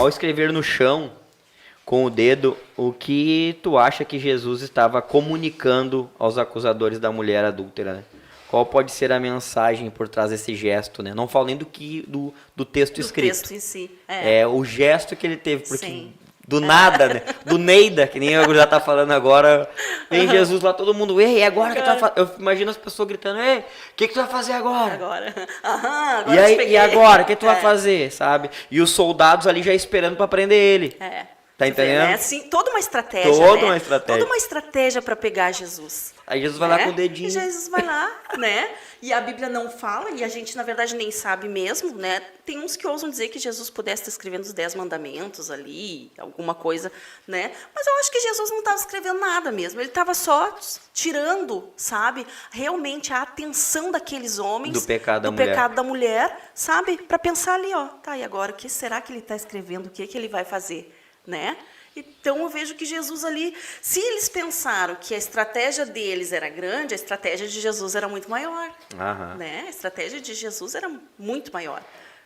ao escrever no chão com o dedo, o que tu acha que Jesus estava comunicando aos acusadores da mulher adúltera, né? Qual pode ser a mensagem por trás desse gesto, né? Não falo nem do texto escrito. Do texto em si. É o gesto que ele teve, porque Sim. do nada, né? Do Neida, que nem o já tá falando agora, vem Jesus lá, todo mundo, ei, agora que tu vai fazer? Eu imagino as pessoas gritando, ei, o que tu vai fazer agora? Agora E aí, e agora, o que tu vai fazer, sabe? E os soldados ali já esperando pra prender ele. Tá entendendo? É assim, toda uma estratégia, Toda uma estratégia para pegar Jesus. Aí Jesus vai lá com o dedinho. E Jesus vai lá, né? E a Bíblia não fala, e a gente, na verdade, nem sabe mesmo, né? Tem uns que ousam dizer que Jesus pudesse estar escrevendo os 10 mandamentos ali, alguma coisa, né? Mas eu acho que Jesus não estava escrevendo nada mesmo. Ele estava só tirando, sabe? Realmente a atenção daqueles homens. Do pecado da mulher, sabe? Para pensar ali, ó. Tá, e agora, o que será que ele está escrevendo? O que ele vai fazer? Né? Então eu vejo que Jesus ali, se eles pensaram que a estratégia deles era grande, a estratégia de Jesus era muito maior, né? A estratégia de Jesus era muito maior,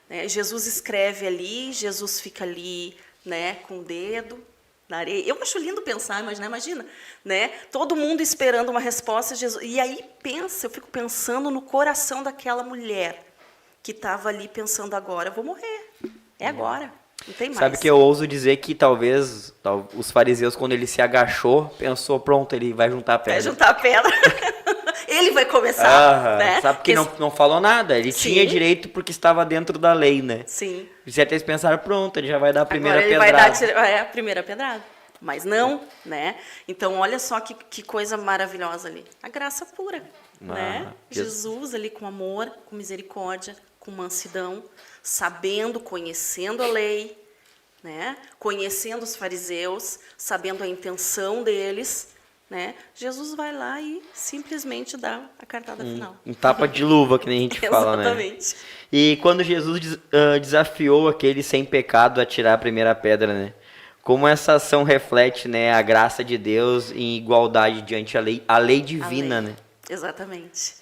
né? Jesus escreve ali, Jesus fica ali, né, com o dedo na areia. Eu acho lindo pensar, imagina, né? Todo mundo esperando uma resposta de Jesus. E aí eu fico pensando no coração daquela mulher que estava ali pensando agora, eu vou morrer, é agora. Não tem mais. Sabe que eu ouso dizer que talvez os fariseus, quando ele se agachou, pensou, pronto, ele vai juntar a pedra. Vai juntar a pedra. Ele vai começar, né? Sabe que não falou nada. Ele tinha direito porque estava dentro da lei, né? Sim. E se até eles pensaram, pronto, ele já vai dar a primeira pedrada. pedrada. Vai dar a primeira pedrada. Mas não, né? Então, olha só que coisa maravilhosa ali. A graça pura, né? Jesus ali com amor, com misericórdia, com mansidão, sabendo, conhecendo a lei, né? Conhecendo os fariseus, sabendo a intenção deles, né? Jesus vai lá e simplesmente dá a cartada final. Um tapa de luva, que nem a gente fala, né? Exatamente. E quando Jesus desafiou aquele sem pecado a tirar a primeira pedra, né? Como essa ação reflete, né, a graça de Deus em igualdade diante a lei divina, né? Exatamente.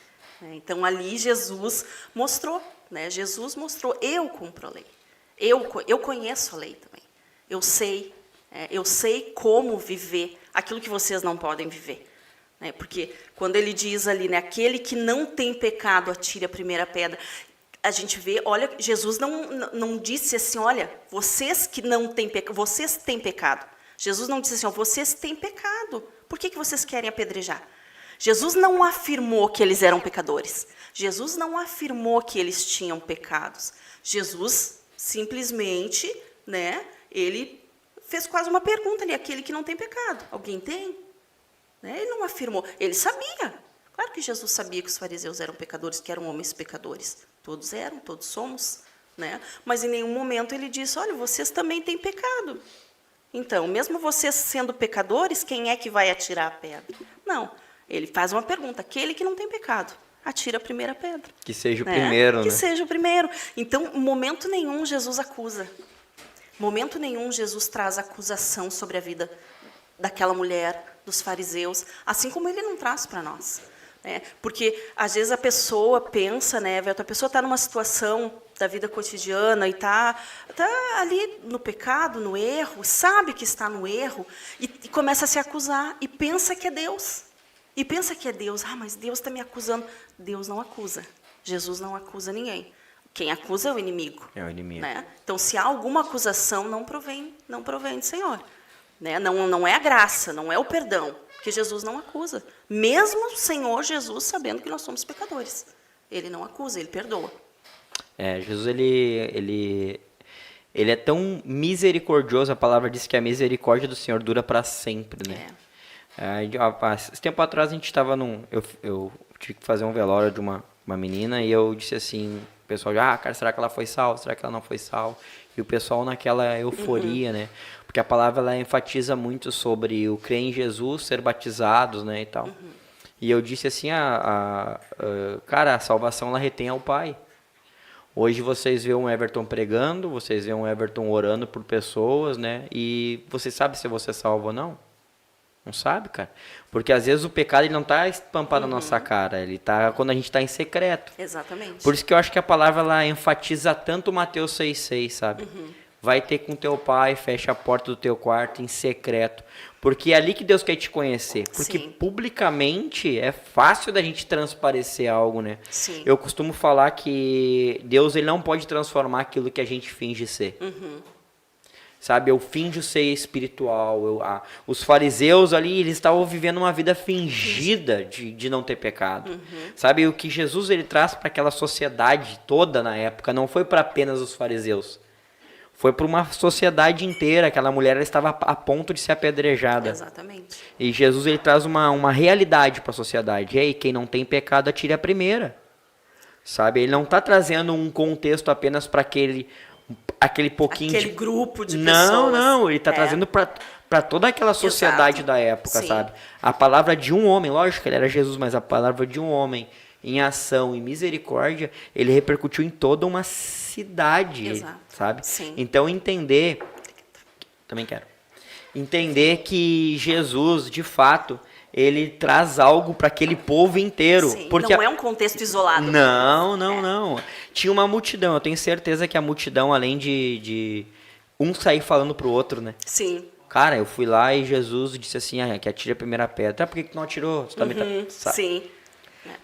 Então ali Jesus mostrou, né? Jesus mostrou, eu cumpro a lei. Eu conheço a lei também. Eu sei como viver aquilo que vocês não podem viver. Né? Porque quando ele diz ali, né, aquele que não tem pecado, atire a primeira pedra. A gente vê, olha, Jesus não disse assim, olha, vocês que não têm pecado, vocês têm pecado. Jesus não disse assim, ó, vocês têm pecado. Por que vocês querem apedrejar? Jesus não afirmou que eles eram pecadores. Jesus não afirmou que eles tinham pecados. Jesus simplesmente, né, ele fez quase uma pergunta ali, aquele que não tem pecado. Alguém tem? Né? Ele não afirmou, ele sabia. Claro que Jesus sabia que os fariseus eram pecadores, que eram homens pecadores. Todos eram, todos somos. Né? Mas em nenhum momento ele disse, olha, vocês também têm pecado. Então, mesmo vocês sendo pecadores, quem é que vai atirar a pedra? Não, ele faz uma pergunta, aquele que não tem pecado. Atira a primeira pedra. Que seja o primeiro, né? Que seja o primeiro. Então, em momento nenhum, Jesus acusa. Em momento nenhum, Jesus traz acusação sobre a vida daquela mulher, dos fariseus, assim como ele não traz para nós. Né? Porque, às vezes, a pessoa pensa, né, a pessoa está numa situação da vida cotidiana e está ali no pecado, no erro, sabe que está no erro, e começa a se acusar, e pensa que é Deus. E pensa que é Deus, mas Deus está me acusando. Deus não acusa. Jesus não acusa ninguém. Quem acusa é o inimigo. É o inimigo. Né? Então, se há alguma acusação, não provém do Senhor. Né? Não é a graça, não é o perdão, porque Jesus não acusa. Mesmo o Senhor Jesus sabendo que nós somos pecadores. Ele não acusa, ele perdoa. Jesus, ele é tão misericordioso, a palavra diz que a misericórdia do Senhor dura para sempre, né? Esse tempo atrás a gente estava eu tive que fazer um velório de uma menina e eu disse assim, o pessoal, cara, será que ela foi salva? Será que ela não foi salva? E o pessoal naquela euforia, né? Porque a palavra ela enfatiza muito sobre o crer em Jesus, ser batizados, né, e tal. E eu disse assim, cara, a salvação ela retém ao Pai. Hoje vocês vêem um Everton pregando, vocês vêem um Everton orando por pessoas, né? E você sabe se você é salvo ou não? Não sabe, cara? Porque às vezes o pecado ele não está estampado na nossa cara, ele está quando a gente está em secreto. Exatamente. Por isso que eu acho que a palavra ela enfatiza tanto Mateus 6,6, sabe? vai ter com teu pai, fecha a porta do teu quarto em secreto. Porque é ali que Deus quer te conhecer. Porque Sim. publicamente é fácil da gente transparecer algo, né? Sim. Eu costumo falar que Deus ele não pode transformar aquilo que a gente finge ser. Sabe, eu finjo ser espiritual. Os fariseus ali, eles estavam vivendo uma vida fingida de não ter pecado. Sabe, o que Jesus ele traz para aquela sociedade toda na época não foi para apenas os fariseus. Foi para uma sociedade inteira. Aquela mulher ela estava a ponto de ser apedrejada. Exatamente. E Jesus ele traz uma realidade para a sociedade. E aí, quem não tem pecado, atire a primeira. Sabe, ele não está trazendo um contexto apenas para aquele pouquinho Aquele grupo de não, pessoas. Não, ele está trazendo para toda aquela sociedade da época, sabe? A palavra de um homem, lógico que ele era Jesus, mas a palavra de um homem em ação e misericórdia, ele repercutiu em toda uma cidade, sabe? Sim. Então entender que Jesus, de fato, ele traz algo para aquele povo inteiro. Sim, porque não é um contexto isolado. Não. Tinha uma multidão. Eu tenho certeza que a multidão, além de um sair falando pro outro, né? Sim. Cara, eu fui lá e Jesus disse assim, que atire a primeira pedra. Por que tu não atirou? Você Sim.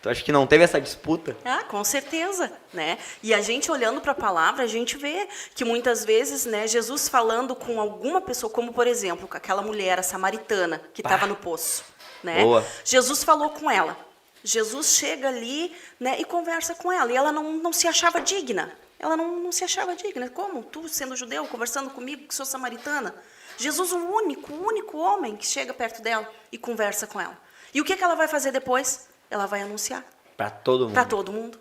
Tu acha que não teve essa disputa? Com certeza, né? E a gente olhando para a palavra, a gente vê que muitas vezes, né, Jesus falando com alguma pessoa, como por exemplo, com aquela mulher, a samaritana, que estava no poço, né? Boa. Jesus falou com ela. Jesus chega ali, né, e conversa com ela. E ela não se achava digna. Ela não se achava digna. Como? Tu, sendo judeu, conversando comigo, que sou samaritana? Jesus, o único homem que chega perto dela e conversa com ela. E o que ela vai fazer depois? Ela vai anunciar. Para todo mundo. Para todo mundo.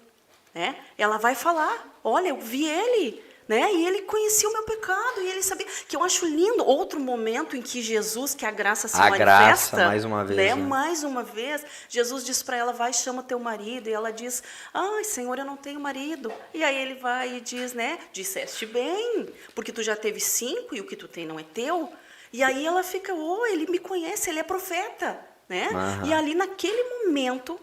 Né? Ela vai falar, olha, eu vi ele, né? E ele conhecia o meu pecado, e ele sabia. Que eu acho lindo, outro momento em que Jesus, que a graça se manifesta. Graça, mais uma vez. Né? Né? Mais uma vez, Jesus diz para ela, vai, chama teu marido. E ela diz, ai, Senhor, eu não tenho marido. E aí ele vai e diz, né? Disseste bem, porque tu já teve 5 e o que tu tem não é teu. E aí ela fica, ele me conhece, ele é profeta. Né? E ali naquele momento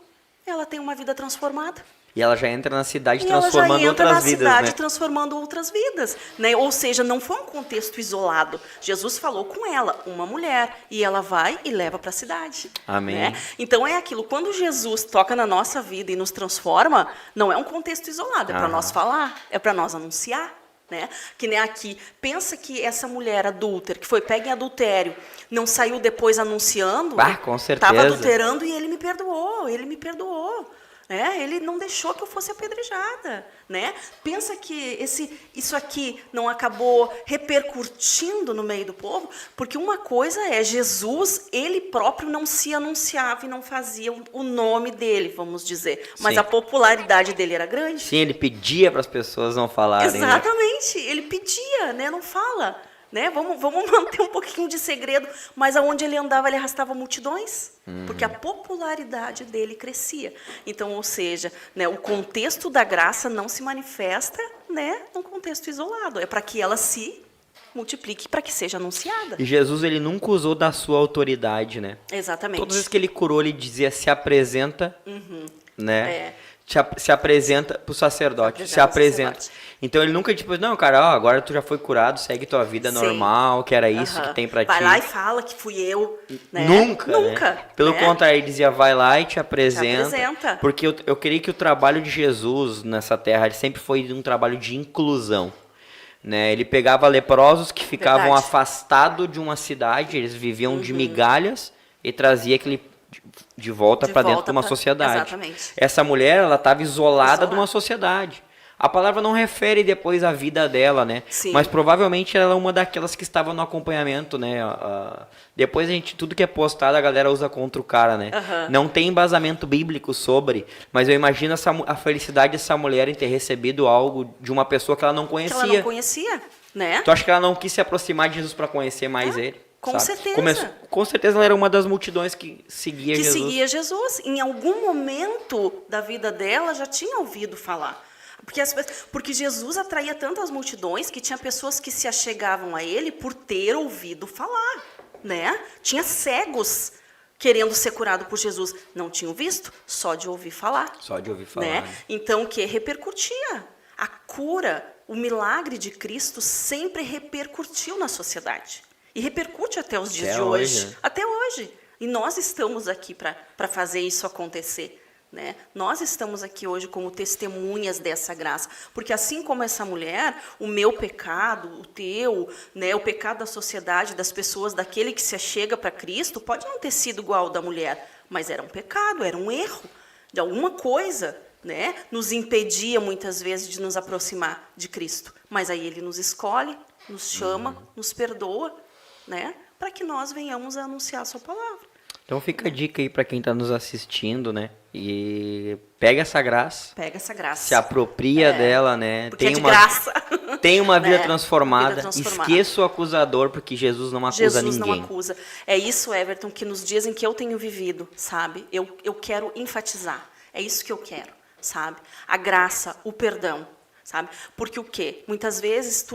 ela tem uma vida transformada. E ela já entra na cidade transformando outras vidas, né? Transformando outras vidas, né? Ou seja, não foi um contexto isolado. Jesus falou com ela, uma mulher, e ela vai e leva para a cidade. Amém. Né? Então é aquilo, quando Jesus toca na nossa vida e nos transforma, não é um contexto isolado, é para nós falar, é para nós anunciar. Né? Que nem aqui, pensa que essa mulher adúltera, que foi pega em adultério, não saiu depois anunciando, com certeza. estava adulterando e ele me perdoou. Né? Ele não deixou que eu fosse apedrejada. Né? Pensa que isso aqui não acabou repercutindo no meio do povo, porque uma coisa é, Jesus, ele próprio não se anunciava e não fazia o nome dele, vamos dizer, mas a popularidade dele era grande. Sim, ele pedia para as pessoas não falarem. Exatamente, né? Ele pedia, né? Não fala. Né? Vamos manter um pouquinho de segredo, mas aonde ele andava, ele arrastava multidões, porque a popularidade dele crescia. Então, ou seja, né, o contexto da graça não se manifesta, né, num contexto isolado. É para que ela se multiplique, para que seja anunciada. E Jesus, ele nunca usou da sua autoridade, né? Exatamente. Todas as vezes que ele curou, ele dizia, se apresenta, né? Se apresenta para o sacerdote, se apresenta. Então ele nunca tipo, não, cara, agora tu já foi curado, segue tua vida normal, que era isso que tem pra ti. Vai lá e fala que fui eu. Né? Nunca. Né? Pelo contrário, ele dizia, vai lá e te apresenta. Te apresenta. Porque eu creio que o trabalho de Jesus nessa terra ele sempre foi um trabalho de inclusão. Né? Ele pegava leprosos que ficavam afastados de uma cidade, eles viviam de migalhas e trazia aquele de volta para dentro de uma sociedade. Exatamente. Essa mulher, ela estava isolada de uma sociedade. A palavra não refere depois à vida dela, né? Sim. Mas provavelmente ela é uma daquelas que estava no acompanhamento, né? Depois tudo que é postado a galera usa contra o cara, né? Não tem embasamento bíblico sobre, mas eu imagino a felicidade dessa mulher em ter recebido algo de uma pessoa que ela não conhecia. Que ela não conhecia, né? Tu acha que ela não quis se aproximar de Jesus para conhecer mais ele? Com certeza. Com certeza ela era uma das multidões que seguia Jesus. Que seguia Jesus. Em algum momento da vida dela já tinha ouvido falar. Porque Jesus atraía tantas multidões que tinha pessoas que se achegavam a ele por ter ouvido falar. Né? Tinha cegos querendo ser curado por Jesus. Não tinham visto, só de ouvir falar. Só de ouvir falar. Né? Então, o que repercutia? A cura, o milagre de Cristo sempre repercutiu na sociedade. E repercute até os dias de hoje. Né? Até hoje. E nós estamos aqui para fazer isso acontecer. Né? Nós estamos aqui hoje como testemunhas dessa graça, porque assim como essa mulher, o meu pecado, o teu, né, o pecado da sociedade, das pessoas, daquele que se achega para Cristo, pode não ter sido igual ao da mulher, mas era um pecado, era um erro, de alguma coisa, né, nos impedia muitas vezes de nos aproximar de Cristo, mas aí Ele nos escolhe, nos chama, nos perdoa, né, para que nós venhamos a anunciar a sua palavra. Então fica a dica aí para quem está nos assistindo, né? E pega essa graça. Pega essa graça. Se apropria dela, né? Porque é de graça. Tem uma vida né? transformada. Esqueça o acusador, porque Jesus não acusa Jesus ninguém. não acusa. É isso, Everton, que nos dias em que eu tenho vivido, sabe? Eu quero enfatizar. É isso que eu quero, sabe? A graça, o perdão, sabe? Porque o quê? Muitas vezes,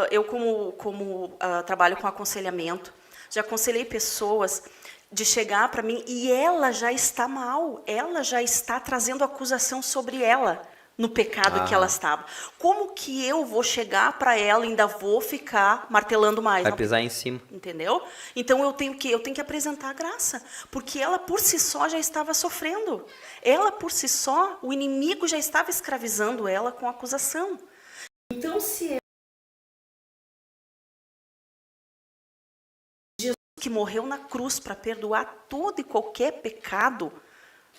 eu como trabalho com aconselhamento, já aconselhei pessoas de chegar para mim e ela já está mal, ela já está trazendo acusação sobre ela, no pecado que ela estava. Como que eu vou chegar para ela e ainda vou ficar martelando mais? Vai pisar em cima. Entendeu? Então eu tenho que apresentar a graça, porque ela por si só já estava sofrendo. Ela por si só, o inimigo já estava escravizando ela com acusação. Então se que morreu na cruz para perdoar todo e qualquer pecado,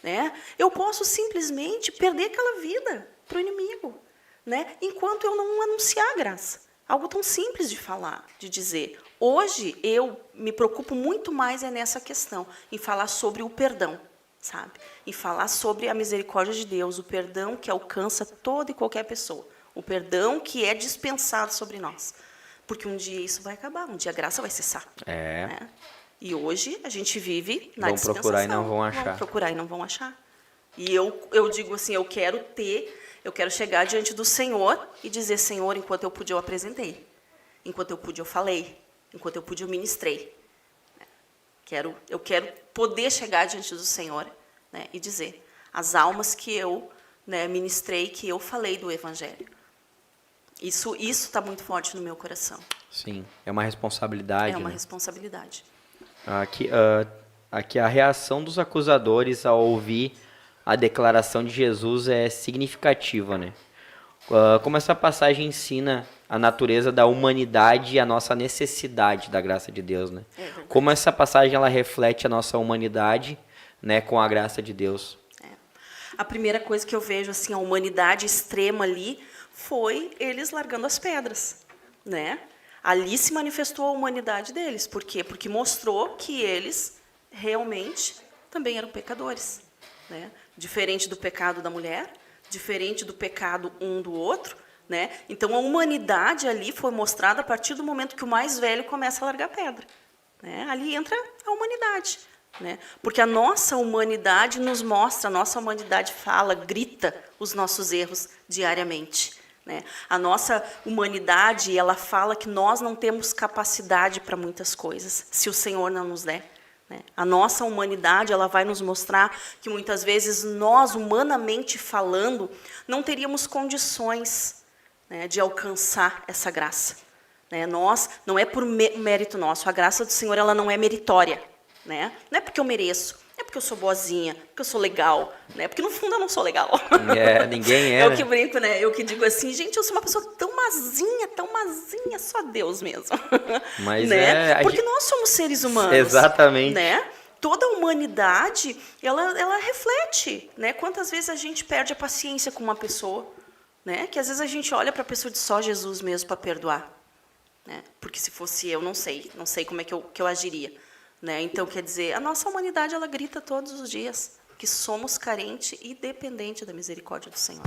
né? Eu posso simplesmente perder aquela vida para o inimigo, né? Enquanto eu não anunciar a graça. Algo tão simples de falar, de dizer. Hoje eu me preocupo muito mais nessa questão, em falar sobre o perdão, sabe? Em falar sobre a misericórdia de Deus, o perdão que alcança toda e qualquer pessoa, o perdão que é dispensado sobre nós. Porque um dia isso vai acabar, um dia a graça vai cessar. Né? E hoje a gente vive na dispensação. Vão procurar e não vão achar. Vão procurar e não vão achar. E eu digo assim, eu quero chegar diante do Senhor e dizer, Senhor, enquanto eu pude eu apresentei, enquanto eu pude eu falei, enquanto eu pude eu ministrei. Eu quero poder chegar diante do Senhor, né, e dizer, as almas que eu, né, ministrei, que eu falei do Evangelho. Isso está muito forte no meu coração. Sim, é uma responsabilidade. É uma responsabilidade. Aqui a reação dos acusadores ao ouvir a declaração de Jesus é significativa, né? Como essa passagem ensina a natureza da humanidade e a nossa necessidade da graça de Deus, né? Como essa passagem ela reflete a nossa humanidade, né, com a graça de Deus. A primeira coisa que eu vejo assim, a humanidade extrema ali, foi eles largando as pedras, né? Ali se manifestou a humanidade deles. Por quê? Porque mostrou que eles realmente também eram pecadores, né? Diferente do pecado da mulher, diferente do pecado um do outro, né? Então a humanidade ali foi mostrada a partir do momento que o mais velho começa a largar pedra, né? Ali entra a humanidade, né? Porque a nossa humanidade nos mostra, a nossa humanidade fala, grita os nossos erros diariamente. Né? A nossa humanidade, ela fala que nós não temos capacidade para muitas coisas, se o Senhor não nos der. Né? A nossa humanidade, ela vai nos mostrar que muitas vezes nós, humanamente falando, não teríamos condições, né, de alcançar essa graça. Né? Nós, não é por mérito nosso, a graça do Senhor ela não é meritória. Né? Não é porque eu mereço. É porque eu sou boazinha, porque eu sou legal, né? Porque no fundo eu não sou legal. Ninguém é. Eu que brinco, né? Eu que digo assim, gente, eu sou uma pessoa tão mazinha, só Deus mesmo. Mas né? Porque nós somos seres humanos. Exatamente. Né? Toda a humanidade, ela reflete, né? Quantas vezes a gente perde a paciência com uma pessoa, né? Que às vezes a gente olha para a pessoa de só Jesus mesmo para perdoar, né? Porque se fosse eu, não sei como é que eu agiria. Né? Então, quer dizer, a nossa humanidade ela grita todos os dias que somos carentes e dependentes da misericórdia do Senhor.